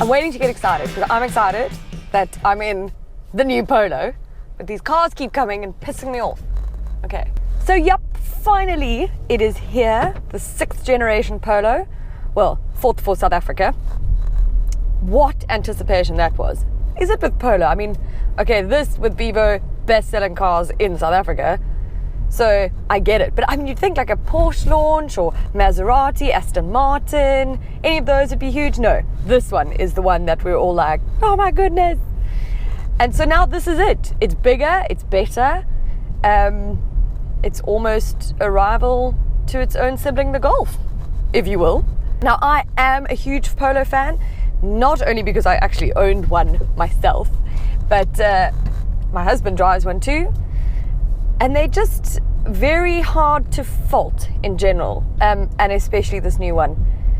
I'm waiting to get excited because I'm excited that I'm in the new Polo, but these cars keep coming and pissing me off. Okay, so yep, finally it is here, the 6th generation Polo. Well, 4th for South Africa. What anticipation that was. Is it with Polo? I mean, okay, this with Vivo, best-selling cars in South Africa, so I get it. But I mean, you'd think like a Porsche launch or Maserati, Aston Martin, any of those would be huge. No, this one is the one that we're all like, oh my goodness. And so now this is it. It's bigger, it's better. It's almost a rival to its own sibling, the Golf, if you will. Now, I am a huge Polo fan, not only because I actually owned one myself, but my husband drives one too, and they're just very hard to fault in general, and especially this new one.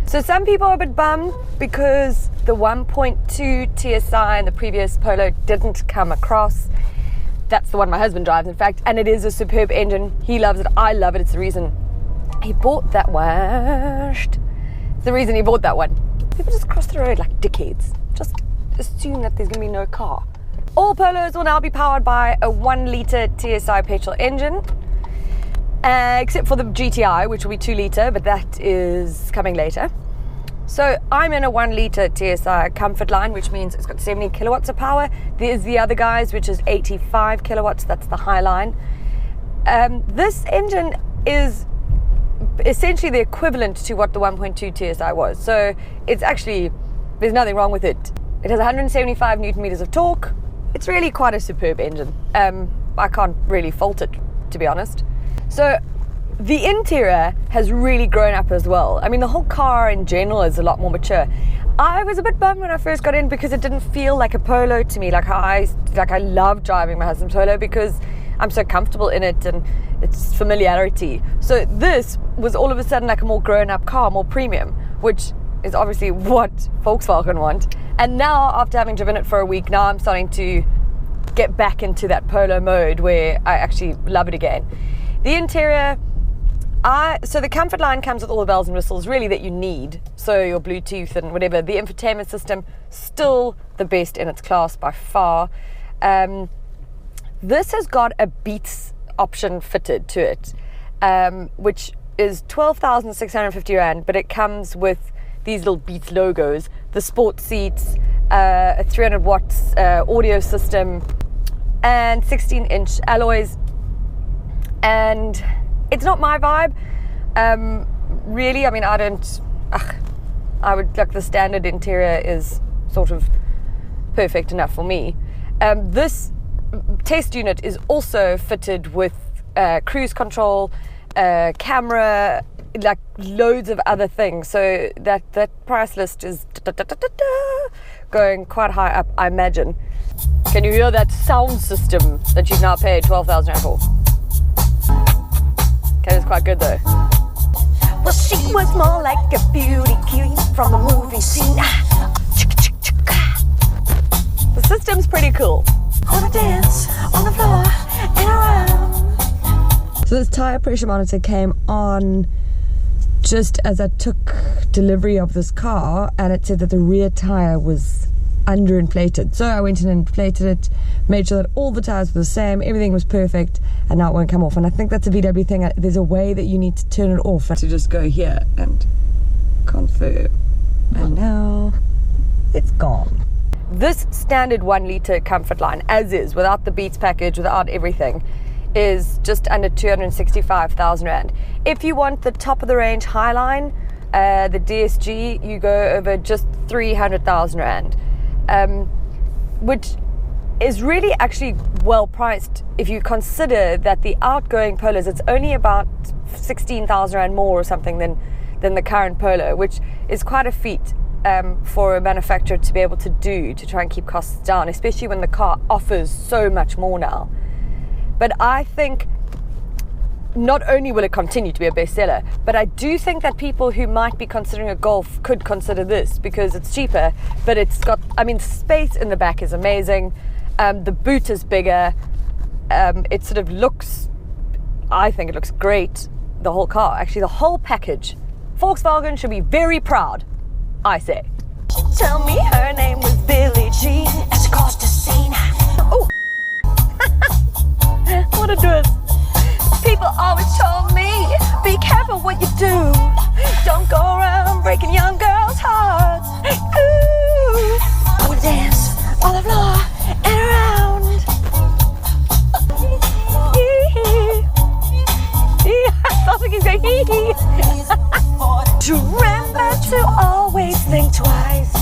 So some people are a bit bummed because the 1.2 TSI in the previous Polo didn't come across. That's the one my husband drives, in fact, and it is a superb engine. He loves it, I love it. It's the reason he bought that one. It's the reason he bought that one. People just cross the road like dickheads. Just assume that there's going to be no car. All Polos will now be powered by a 1-litre TSI petrol engine, except for the GTI, which will be 2-litre, but that is coming later. So I'm in a 1-litre TSI comfort line, which means it's got 70 kilowatts of power. There's the other guys, which is 85 kilowatts. That's the high line. This engine is essentially the equivalent to what the 1.2 TSI was. So it's actually, there's nothing wrong with it. It has 175 Newton meters of torque. It's really quite a superb engine. I can't really fault it, to be honest. So the interior has really grown up as well. I mean, the whole car in general is a lot more mature. I was a bit bummed when I first got in because it didn't feel like a Polo to me, like I love driving my husband's Polo because I'm so comfortable in it and it's familiarity. So this was all of a sudden like a more grown-up car, more premium, which is obviously what Volkswagen want. And now, after having driven it for a week, now I'm starting to get back into that Polo mode where I actually love it again. The interior, so the comfort line comes with all the bells and whistles really that you need. So your Bluetooth and whatever. The infotainment system, still the best in its class by far. This has got a Beats option fitted to it, which is 12,650 Rand, but it comes with these little Beats logos, the sports seats, a 300 watts audio system, and 16-inch alloys. And it's not my vibe, really. I mean, I would like the standard interior is sort of perfect enough for me. This test unit is also fitted with cruise control, camera, like loads of other things. So that price list is going quite high up, I imagine. Can you hear that sound system that you've now paid 12,000 Rand for? Okay, it's quite good though. Well, she was more like a beauty queen from a movie scene. The system's pretty cool. Wanna dance on the floor and around. So this tire pressure monitor came on just as I took delivery of this car, and it said that the rear tire was underinflated. So I went in and inflated it, made sure that all the tires were the same, everything was perfect, and now it won't come off. And I think that's a VW thing. There's a way that you need to turn it off. To just go here and confirm. And now it's gone. This standard 1-litre comfort line, as is, without the Beats package, without everything, is just under 265,000 Rand. If you want the top of the range Highline, the DSG, you go over just 300,000 Rand. Which is really actually well priced if you consider that the outgoing Polos, it's only about 16,000 Rand more or something than the current Polo, which is quite a feat for a manufacturer to be able to do, to try and keep costs down, especially when the car offers so much more now. But I think not only will it continue to be a bestseller, but I do think that people who might be considering a Golf could consider this because it's cheaper, but it's got, I mean, space in the back is amazing. The boot is bigger. It sort of looks, I think it looks great. The whole car, actually the whole package. Volkswagen should be very proud, I say. Tell me her her name was Billie Jean, and she caused a scene. Ooh. What a twist. People always told me, be careful what you do. Don't go around breaking young girls' hearts. Ooh. I wanna dance on the floor and around. Sounds like he's going hee hee. To remember to always think twice.